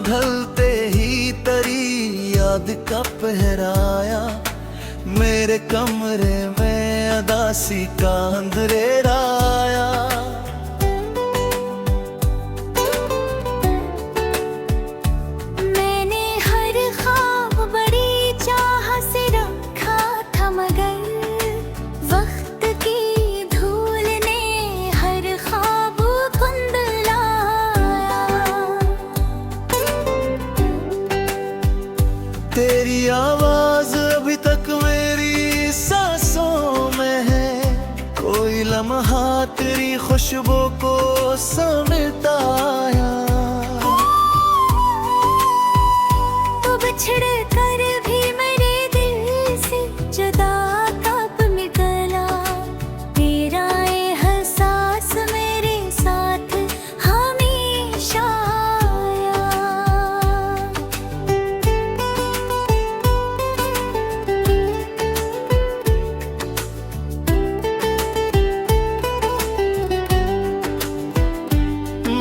ढलते ही तेरी याद का पहराया, मेरे कमरे में अदासी का अंधेराया। मैंने हर ख्वाब बड़ी चाह से रखा था, मगर वक्त की धूल ने हर ख्वाब कुंदलाया। तेरी आवाज अभी तक मेरी सांसों में है, कोई लम्हा तेरी खुशबू को समेटा आया। तो बिछड़ कर भी मेरे दिल से जुदा कब निकला, तेरा एहसास मेरे साथ हमेशा आया।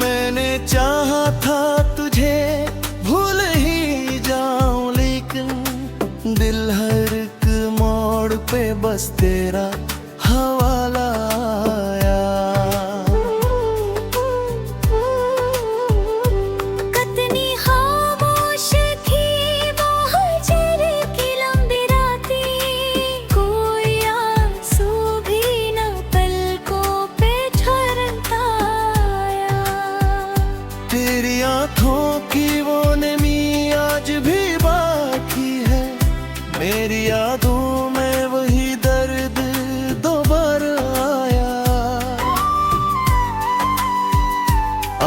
मैंने चाहा था तुझे भूल ही जाऊं, लेकिन दिल हर एक मोड़ पे बस तेरा हवाला आया। कितनी खामोश थी वो हजर की लंबी रातें, कोई आंसू भी न पलकों पे ठहरता आया। तेरी आंखों की वो नमी आज भी बाकी है, मेरी यादों में वही दर्द दोबारा आया।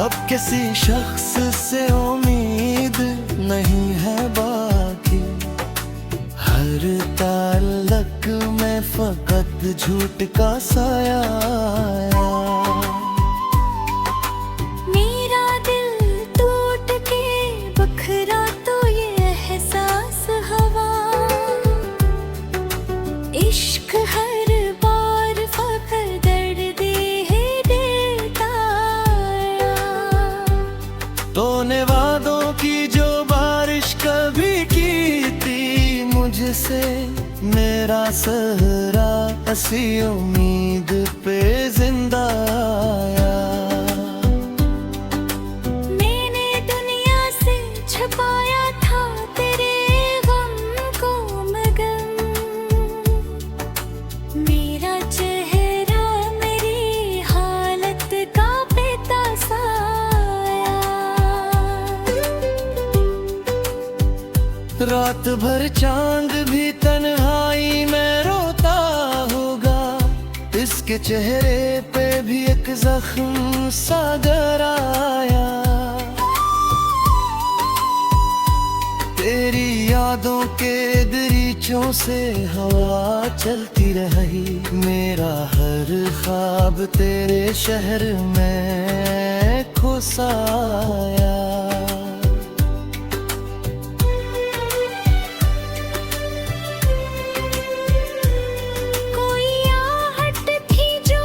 अब किसी शख्स से उम्मीद नहीं है बाकी, हर ताल्लुक में फकत झूठ का साया आया। मेरा दिल टूट के बखरा तो ये एहसास हवा, इश्क हर बार फकर दर्द दे है देता आया। तूने वादों की जो बारिश कभी की थी मुझसे, मेरा सहरा हसी उम्मीद पे जिंदा आया। मैंने दुनिया से छुपाया था तेरे गम को, मगर मेरा चेहरा मेरी हालत का बेता साया। रात भर चांद भी तन्हाई में रोता होगा, इसके चेहरे पे भी एक जख्म सा गहराया। तेरी यादों के दरीचों से हवा चलती रही, मेरा हर ख्वाब तेरे शहर में खुसाया। कोई आहट थी जो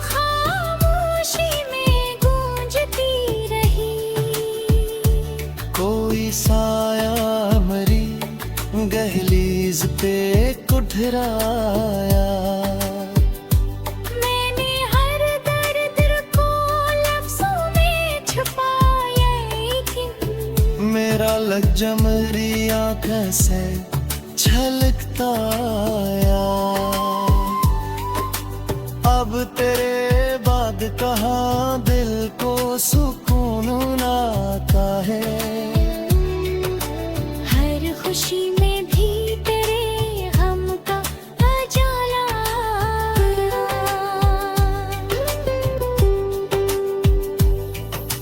खामोशी में गूंजती रही, कोई साया मरी गहलीज पे कुठराया। मैंने हर दर्द को लफ्जों में छुपाया, लेकिन मेरा लज्जमरी आँखें से छलकता आया। अब तेरे बाद कहाँ दिल को सुकून आता है, हर खुशी में भी तेरे गम का उजाला।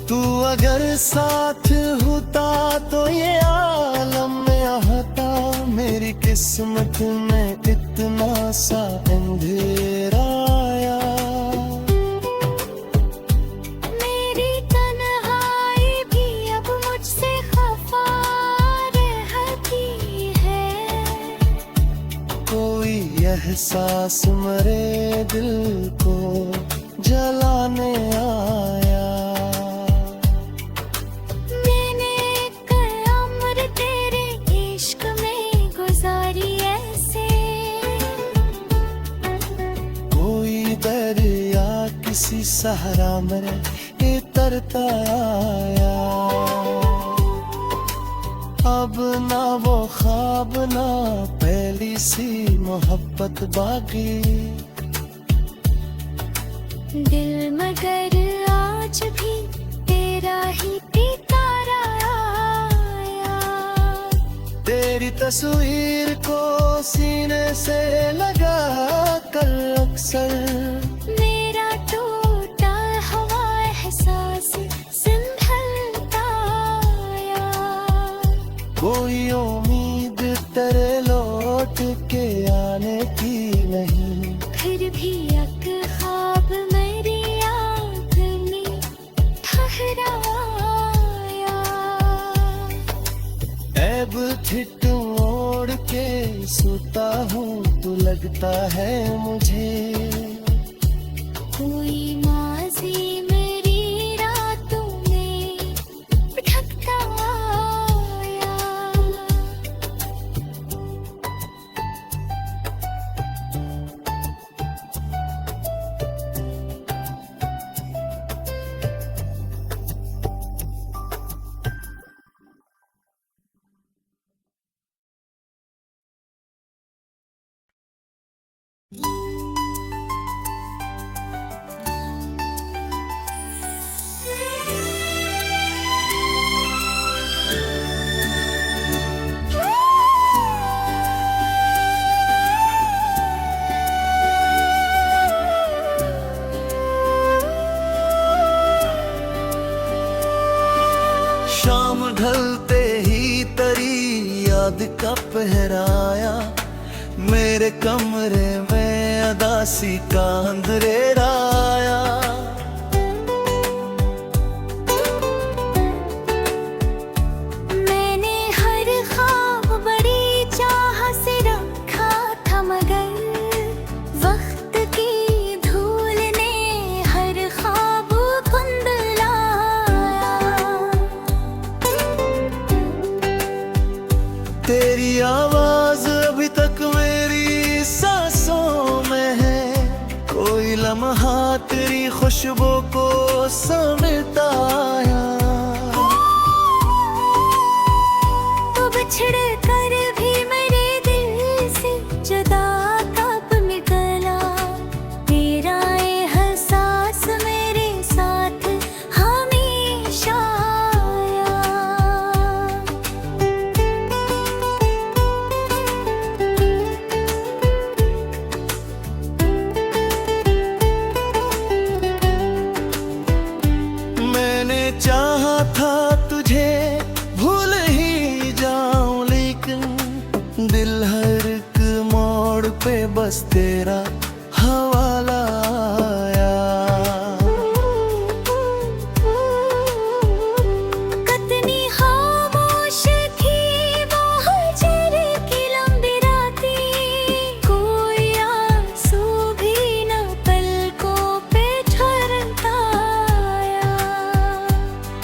तू अगर साथ होता तो ये आलम में आता, मेरी किस्मत में इतना सा अंधेरा आया। मेरी तन्हाई भी अब मुझसे खफा रहती है, कोई एहसास मरे दिल को जलाने आया। मैंने कर किसी सहारा में ये तरता आया। अब ना वो ख्वाब ना पहली सी मोहब्बत बाकी, दिल मगर आज भी तेरा ही पिकारा आया। तेरी तस्वीर को सीने से लगा कर अक्सर मेरा टूटा हुआ एहसास संभलता आया। कोई उम्मीद तेरे लौट के आने की नहीं, फिर भी एक ख्वाब मेरी आँख में ठहराया। ऐब ठिठ ओढ़ के सोता हूँ तो लगता है मुझे, कोई माजी मेरी रातों में भटकता आया। शाम ढलते ही तेरी याद का पहराया, मेरे कमरे में अदासी का अंधेराया। मैंने हर ख्वाब बड़ी चाह से रखा था, मगर वक्त की धूल ने हर ख्वाब कुंदलाया। तेरी आवाज अभी तक मेरी सांसों में है, कोई लम्हा तेरी खुशबू को समेटा आया। तो बिछड़ कर भी मेरे दिल से जुदा कब निकला, तेरा एहसास मेरे साथ हमेशा आया। मैंने चाहा था तुझे भूल ही जाऊं, लेकिन दिल हर एक मोड़ पे बस तेरा हवाला आया। कितनी खामोश थी वो हजर की लंबी रातें, कोई आंसू भी न पलकों पे ठहरता आया।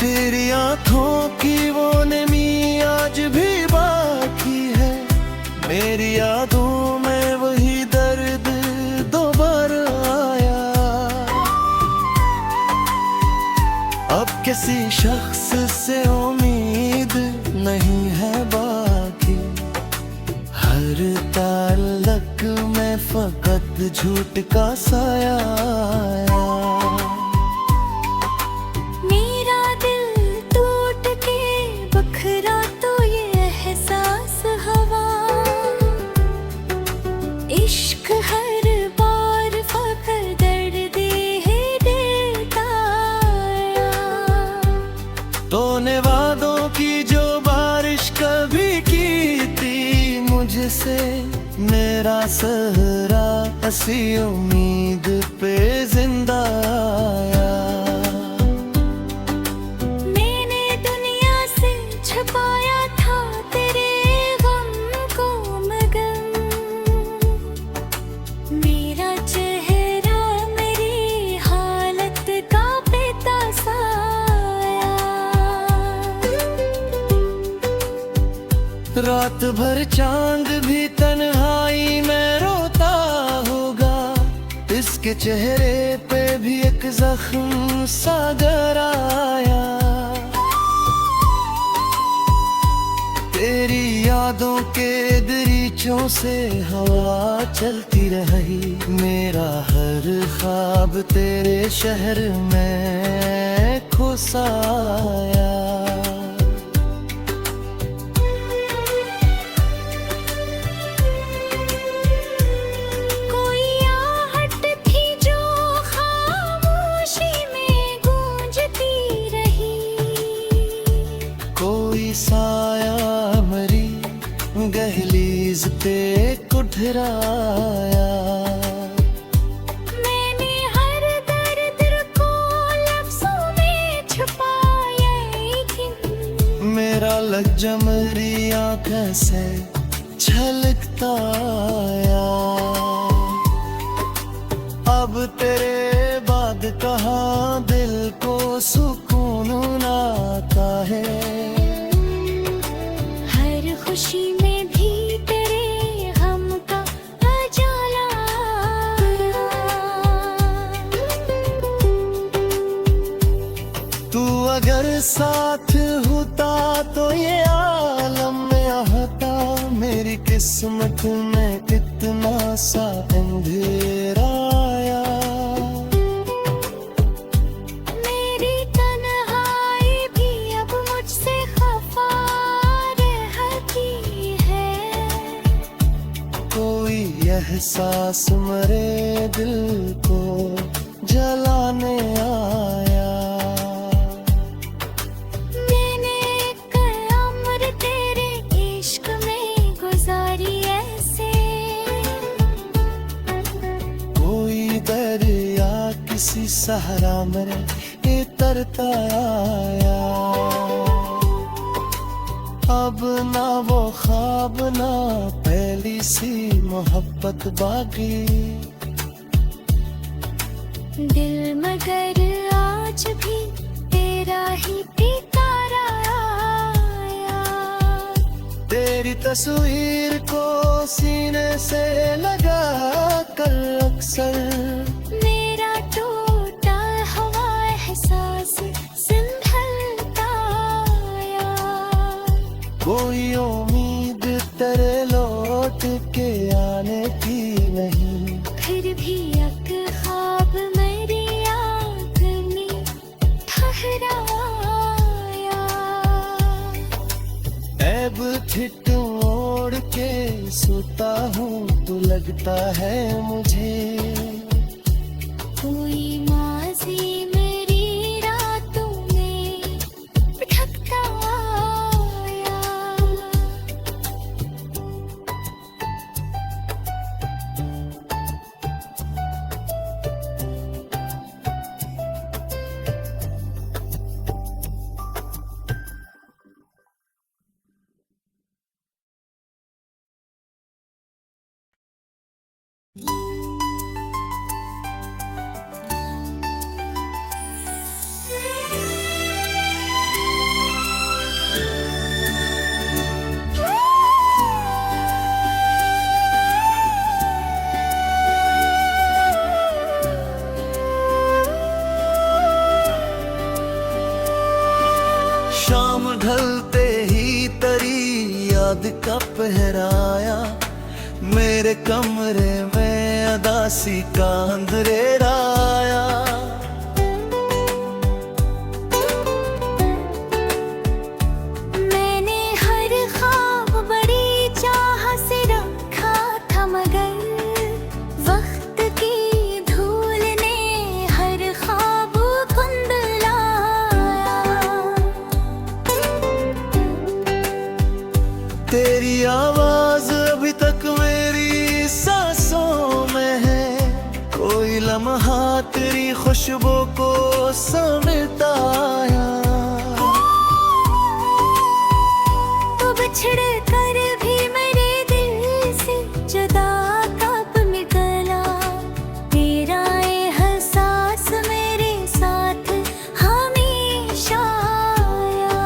तेरी आंखों की वो नमी आज भी बाकी है, मेरी यादों में वही दर्द दोबारा आया। अब किसी शख्स से उम्मीद नहीं है बाकी, हर ताल्लुक में फकत झूठ का साया आया। मेरा दिल टूट के बखरा तो ये एहसास हवा, इश्क हर बार फकर दर्द है देता आया। तूने वादों की जो बारिश कभी की थी मुझसे, मेरा सहरा हसी उम्मीद पे जिंदा आया। मैंने दुनिया से छुपाया था तेरे गम को, मगर मेरा चेहरा मेरी हालत का बेता साया। रात भर चांद भी तन्हाई में रोता होगा, इसके चेहरे पे भी एक जख्म सा गहराया। तेरी यादों के दरीचों से हवा चलती रही, मेरा हर ख्वाब तेरे शहर में खुसाया। कोई आहट थी जो खामोशी में गूंजती रही, कोई साया मरी गहलीज पे कुठराया। मैंने हर दर्द को लफ्जों में छुपाया, लेकिन मेरा लग जमरी आँखें से छलकता आया। अब तेरे बाद कहाँ दिल को सुकून आता है। हर खुशी में भी तेरे गम का उजाला। तू अगर साथ होता तो ये आलम में आता। मेरी किस्मत में कितना सा अंधेरा आया। मेरी तन्हाई भी अब मुझसे खफा रहती है। कोई एहसास मरे दिल को जलाने आया। मैंने एक उम्र तेरे इश्क में गुजारी ऐसे। कोई दरिया किसी सहारा में तरता आया। अब ना वो ख्वाब ना पहली सी मोहब्बत बाकी। दिल मगर आज भी तेरा ही पिकारा आया। तेरी तस्वीर को सीने से लगा कर अक्सर मेरा टूटा हुआ एहसास संभलता आया। कोई उम्मीद तेरे लौट के आने की नहीं। फिर भी एक ख्वाब मेरी आँख में ठहराया। ऐब ठिठ ओढ़ के सोता हूँ तो लगता है मुझे। कोई माजी मेरी रातों में भटकता आया। शाम ढलते ही तेरी याद का पहराया। मेरे कमरे में अदासी का अंधेरा आया। मैंने हर ख्वाब बड़ी चाह से रखा था, मगर वक्त की धूल ने हर ख्वाब कुंदलाया। तेरी आवाज अभी तक मेरी सांसों में है। कोई लम्हा तेरी खुशबू को समेटा आया। तो बिछड़ कर भी मेरे दिल से जुदा कब निकला। तेरा एहसास मेरे साथ हमेशा आया।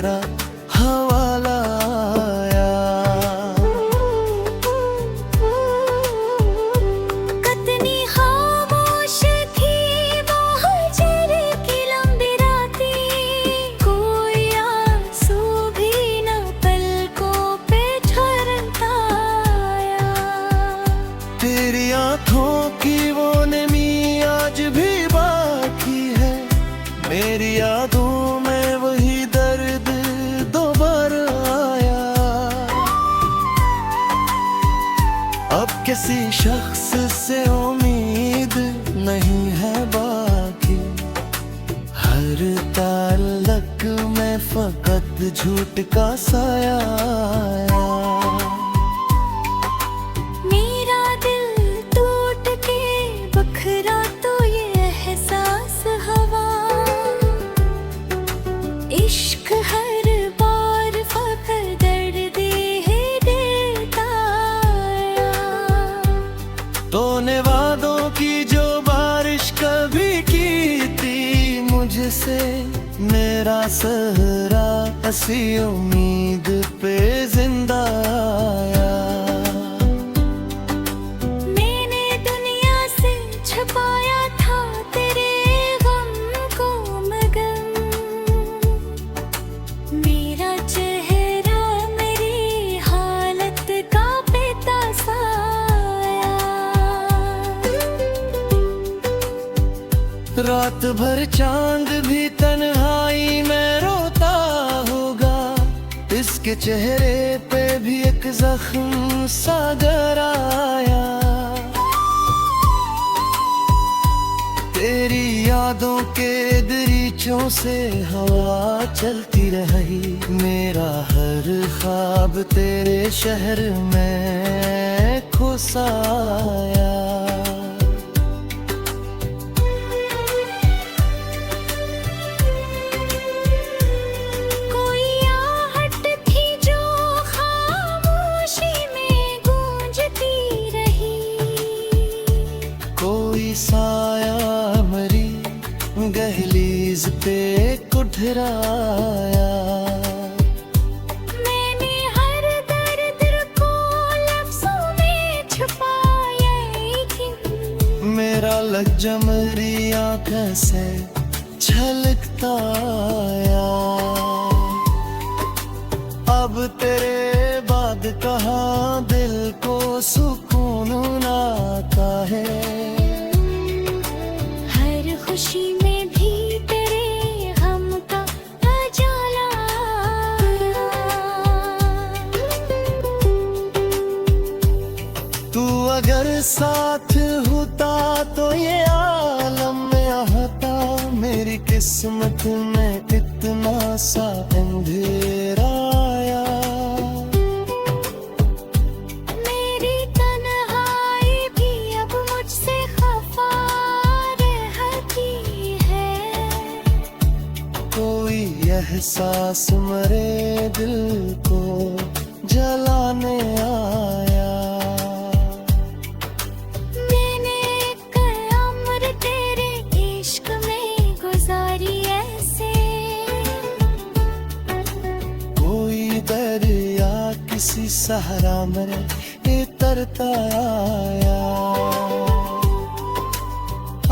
तेरा हवाला आया। कितनी खामोश थी वो हजर की लंबी रातें, कोई आंसू भी न पलकों पे ठहरता आया। तेरी आंखों की वो नमी आज भी बाकी है, मेरी यादों में वही दर्द दोबारा आया। अब किसी शख्स से उम्मीद नहीं है बाकी, हर ताल्लुक में फकत झूठ का साया आया। मेरा दिल टूट के बखरा तो ये एहसास हवा, इश्क हर बार फकत दर्द है देता आया। तूने वादों की जो बारिश कभी की थी मुझसे, मेरा सहरा हसी उम्मीद पे जिंदा आया। मैंने दुनिया से छुपाया था तेरे गम को मगन, मेरा चेहरा मेरी हालत का बेता साया। रात भर चांद भी तन्हाई में रोता होगा, इसके चेहरे पे भी एक जख्म सा गहराया। तेरी यादों के दरीचों से हवा चलती रही, मेरा हर ख्वाब तेरे शहर में खुसाया। कोई आहट थी जो खामोशी में गूंजती रही, कोई साया मरी गहलीज पे कुठराया। मैंने हर दर्द को लफ्जों में छुपाया, लेकिन मेरा लज्जम मेरी आंखें से छलकता आया। अब तेरे बाद कहाँ दिल को सुकून आता है। हर खुशी में भी तेरे गम का उजाला तू अगर साथ होता तो ये आलम में आता, मेरी किस्मत में इतना सा अंधेरा आया। मेरी तन्हाई भी अब मुझसे खफा रहती है, कोई एहसास मरे दिल को जलाने आया। मैंने एक उम्र तेरे इश्क में गुजारी ऐसे, कोई दरिया किसी सहारा में तरता आया।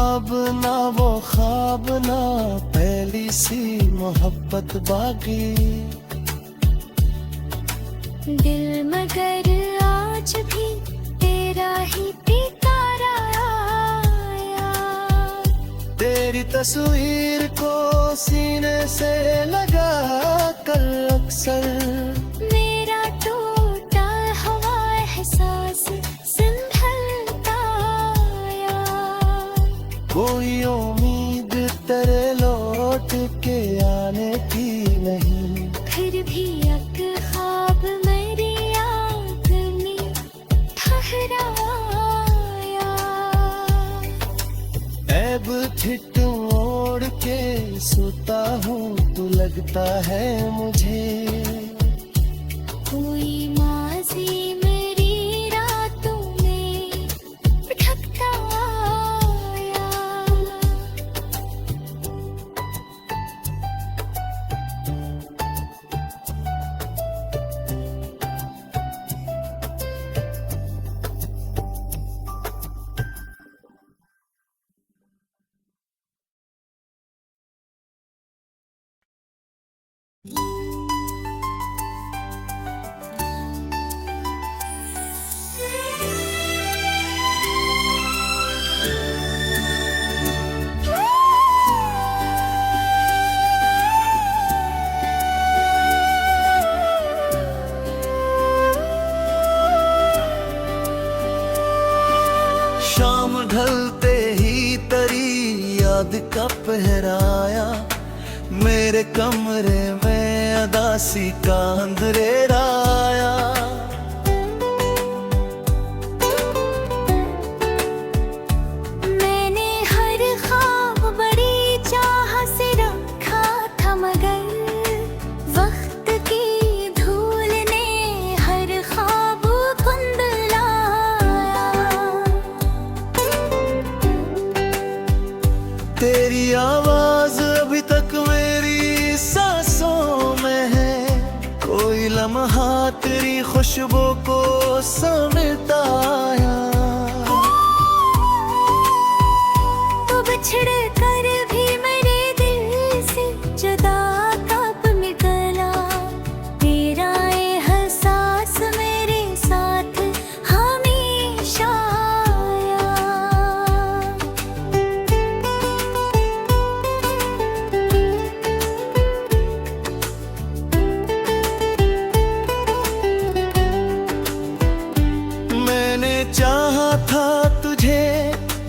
अब ना वो ख्वाब ना पहली सी मोहब्बत बाकी, दिल मगर आज भी तेरा ही पिकारा आया। तेरी तस्वीर को सीने से लगा कर अक्सर, मेरा टूटा हुआ एहसास संभलता आया। कोई उम्मीद तेरे लौट के आने की नहीं, फिर भी एक ख्वाब मेरी आँख में ठहराया। ऐब ठिठ ओढ़ के सोता हूँ तो लगता है मुझे, कोई माजी मेरी रातों में भटकता आया। चांद का पहराया, मेरे कमरे में अदासी का अंधेरा आया। मैंने हर ख्वाब बड़ी चाह से रखा था, मगर वक्त की धूल ने हर ख्वाब धुंधलाया। तेरी आवाज अभी तक मेरी सांसों में है, कोई लम्हा तेरी खुशबू को समेटा आया। तो बिछड़ कर भी मेरे दिल से जुदा कब निकला, तेरा एहसास मेरे साथ हमेशा आया। मैंने चाहा था तुझे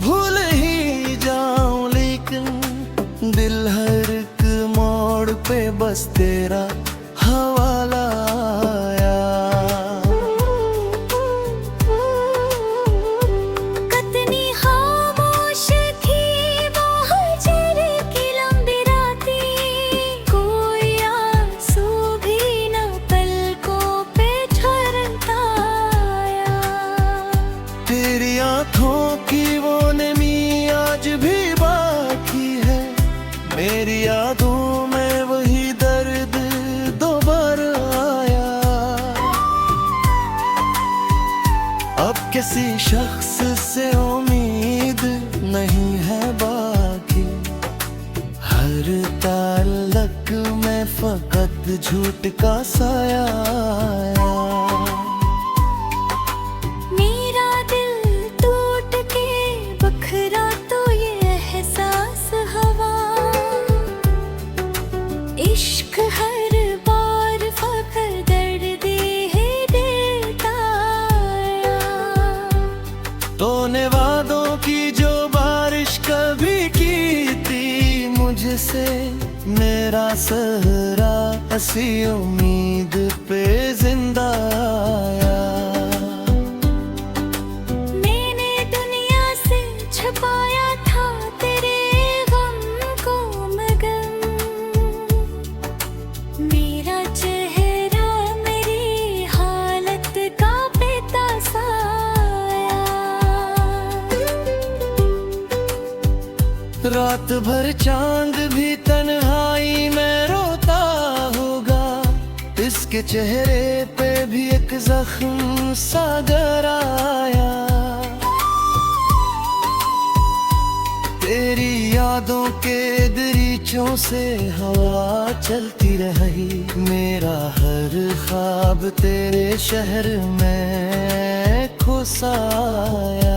भूल ही जाऊं, लेकिन दिल हर एक मोड़ पे बस तेरा हवाला आया। कितनी खामोश थी वो हजर की लंबी रातें, कोई आंसू भी न पलकों पे झरता आया। तेरी आंखों की वो नमी आज भी बाकी है, मेरी यादों में वही दर्द दोबारा आया। अब किसी शख्स से उम्मीद नहीं है बाकी, हर ताल्लुक में फकत झूठ का साया आया। मेरा दिल टूट के बखरा तो ये एहसास हवा, इश्क हर बार फकर दर्द है देता आया। तूने वादों की जो बारिश कभी की थी मुझसे, मेरा सहरा हसी उम्मीद पे जिंदा आया। मैंने दुनिया से छुपाया था तेरे गम को, मगर मेरा चेहरा मेरी हालत का बेता साया। रात भर चांद भी तन्हाई में रोता होगा, इसके चेहरे पे भी एक जख्म सा गहराया। तेरी यादों के दरीचों से हवा चलती रही, मेरा हर ख्वाब तेरे शहर में खुसाया।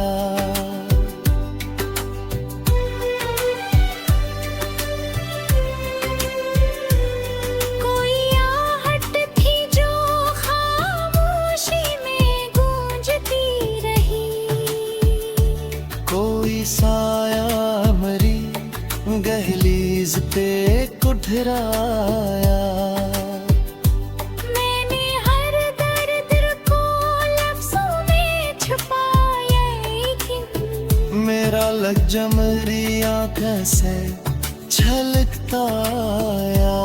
कोई आहट थी जो खामोशी में गूंजती रही, कोई साया मरी गहलीज पे कुठराया। मैंने हर दर्द को लफ्जों में छुपाया, लेकिन मेरा लग जमरी आंखें से छलकता आया।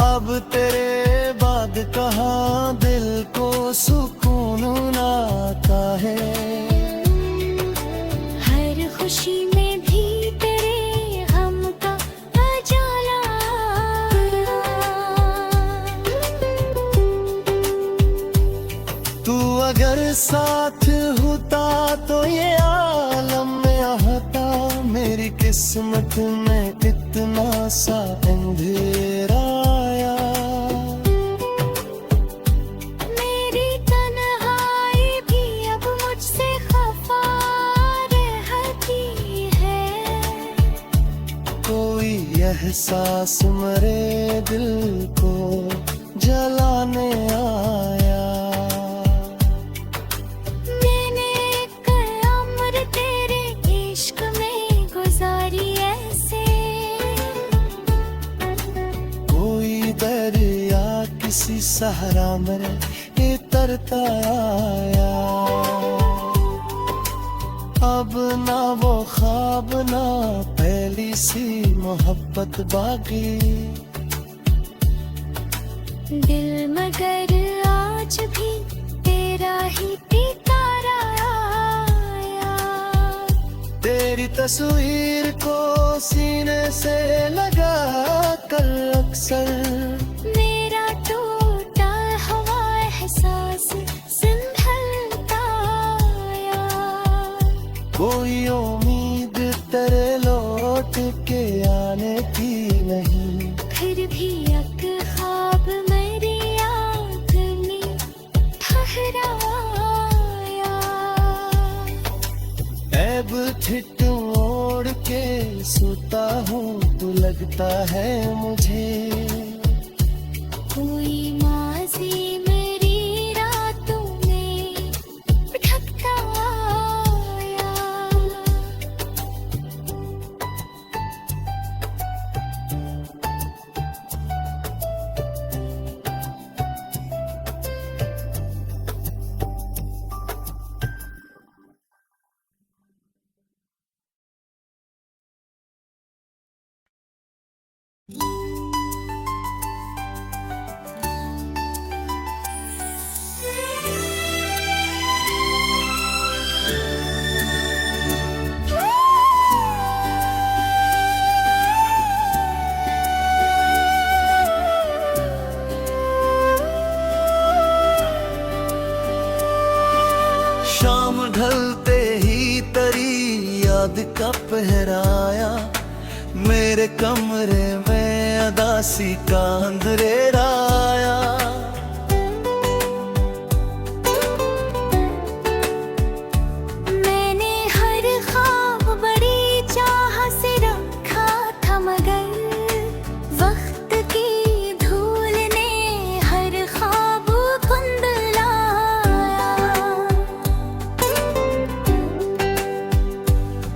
अब तेरे बाद कहाँ दिल को सुकून आता है। हर खुशी में भी तेरे गम का उजाला आया। तू अगर साथ होता तो ये आलम में आता, मेरी किस्मत में इतना सा अंधेरा आया। मेरी तन्हाई भी अब मुझसे खफा रहती है, कोई एहसास मरे दिल को जलाने आया। मैंने एक अमर तेरे इश्क में दरिया किसी सहारा में ये तरता आया। अब ना वो ख्वाब ना पहली सी मोहब्बत बाकी, दिल मगर आज भी तेरा ही पिकारा आया। तेरी तस्वीर को सीने से लगा कर अक्सर मेरा टूटा हुआ एहसास संभलता आया। कोई उम्मीद तेरे लौट के आने की नहीं, फिर भी एक ख्वाब मेरी आँख में ठहराया। ऐब ठिठ ओढ़ के सोता हूँ तो लगता है मुझे, कोई माज़ी मेरी रातों में भटकता आया। शाम ढलते ही तेरी याद का पहराया, मेरे कमरे में अदासी का अंधेराया। मैंने हर ख्वाब बड़ी चाह से रखा था, मगर वक्त की धूल ने हर ख्वाब कुंदलाया।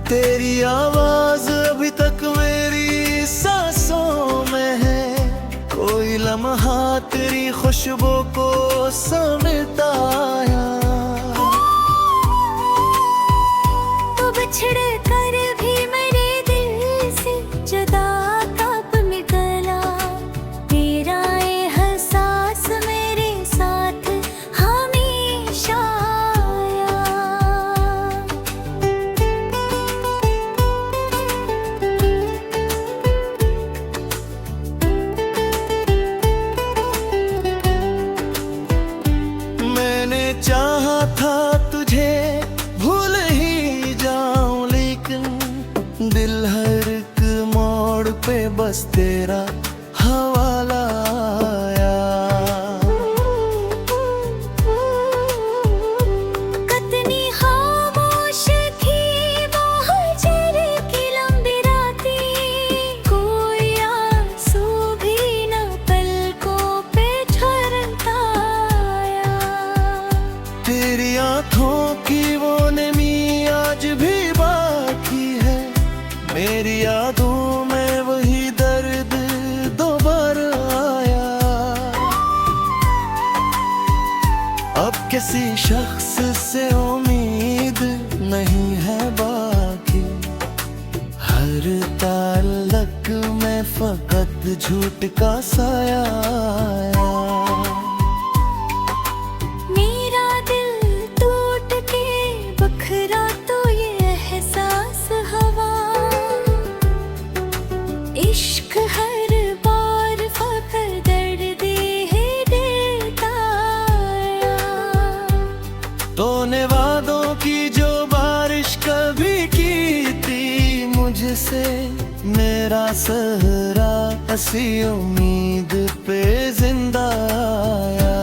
तेरी आवाज अभी तक मेरी सांसों में है, कोई लम्हा तेरी खुशबू को समेटा आया। तो बिछड़ कर भी मेरे दिल से जुदा कब निकला, तेरा एहसास मेरे साथ हमेशा आया। मैंने चाहा था तुझे भूल ही जाऊं, लेकिन दिल हर एक मोड़ पे बस तेरा हवाला आया। कितनी खामोश थी वो हजर की लंबी रातें, कोई आंसू भी न पलकों पे झरता आया। तेरी आंखों की वो नमी आज भी बाकी है, मेरी यादों में वही दर्द दोबारा आया। अब किसी शख्स से उम्मीद नहीं है बाकी, हर ताल्लुक में फकत झूठ का साया आया। मेरा दिल टूट के बखरा तो ये एहसास हवा, इश्क हर बार फकर दर्द है देता आया। तूने वादों की जो बारिश कभी की थी मुझसे, मेरा सहरा हसी उम्मीद पे जिंदा आया।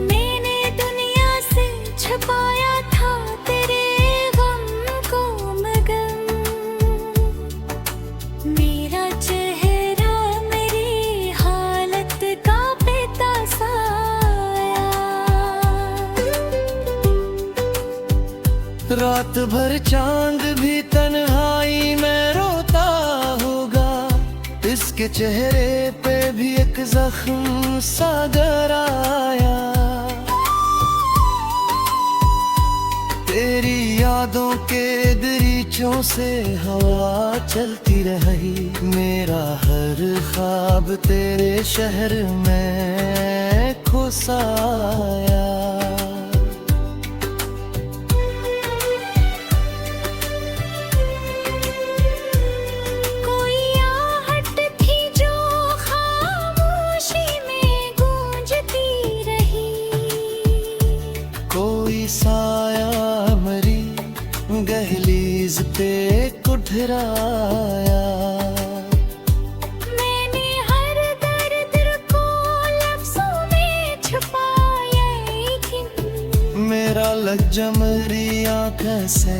मैंने दुनिया से छुपाया था तेरे गम को, मगर मेरा चेहरा मेरी हालत का बेता साया। रात भर चांद भी तन्हाई में रोता होगा, इसके चेहरे पे भी एक जख्म सा गहराया। तेरी यादों के दरीचों से हवा चलती रही, मेरा हर ख्वाब तेरे शहर में खुसाया। कोई आहट थी जो खामोशी में गूंजती रही, कोई साया मरी गहलीज पे कुठराया। मैंने हर दर्द को लफ्जों में छुपाया, लेकिन मेरा लज्जा मेरी आँखों से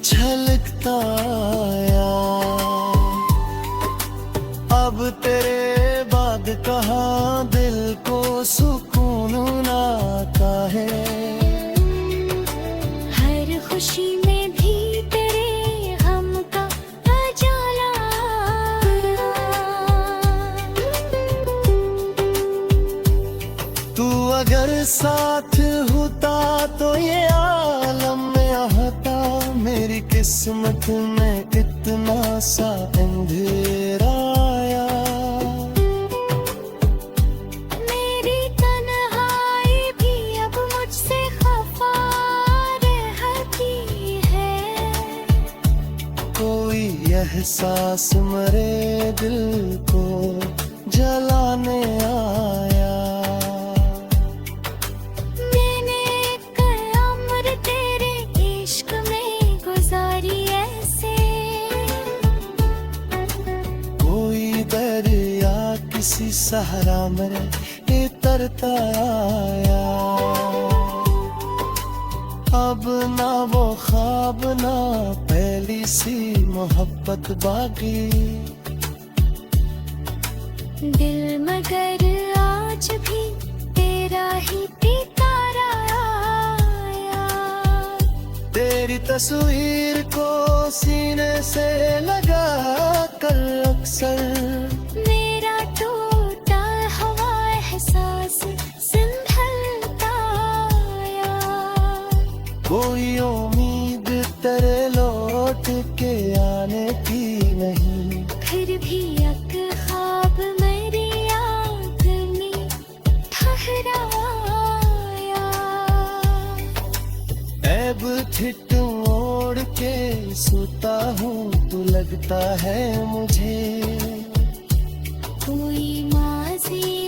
छलकता आया। अब तेरे बाद कहाँ दिल को सुकून आता है। हर खुशी में भी तेरे गम का उजाला। तू अगर साथ होता तो ये आलम में आता, मेरी किस्मत में इतना सा अंधेरा आया। मेरी तन्हाई भी अब मुझसे खफा रहती है। कोई एहसास मरे दिल को जलाने आया। मैंने कई उम्र तेरे इश्क में गुजारी ऐसे, कोई दरिया किसी सहारा में तरता आया। अब ना वो ख्वाब ना पहली सी मोहब्बत बाकी। दिल मगर आज भी तेरा ही पितारा आया। तेरी तस्वीर को सीने से लगा कर अक्सर मेरा टूटा हुआ एहसास संभलता आया। कोई उम्मीद तेरे लौट के आने की नहीं, फिर भी एक ख्वाब मेरी याद में ठहराया। ऐब ठिठ ओढ़ के सोता हूँ तो लगता है मुझे कोई माजी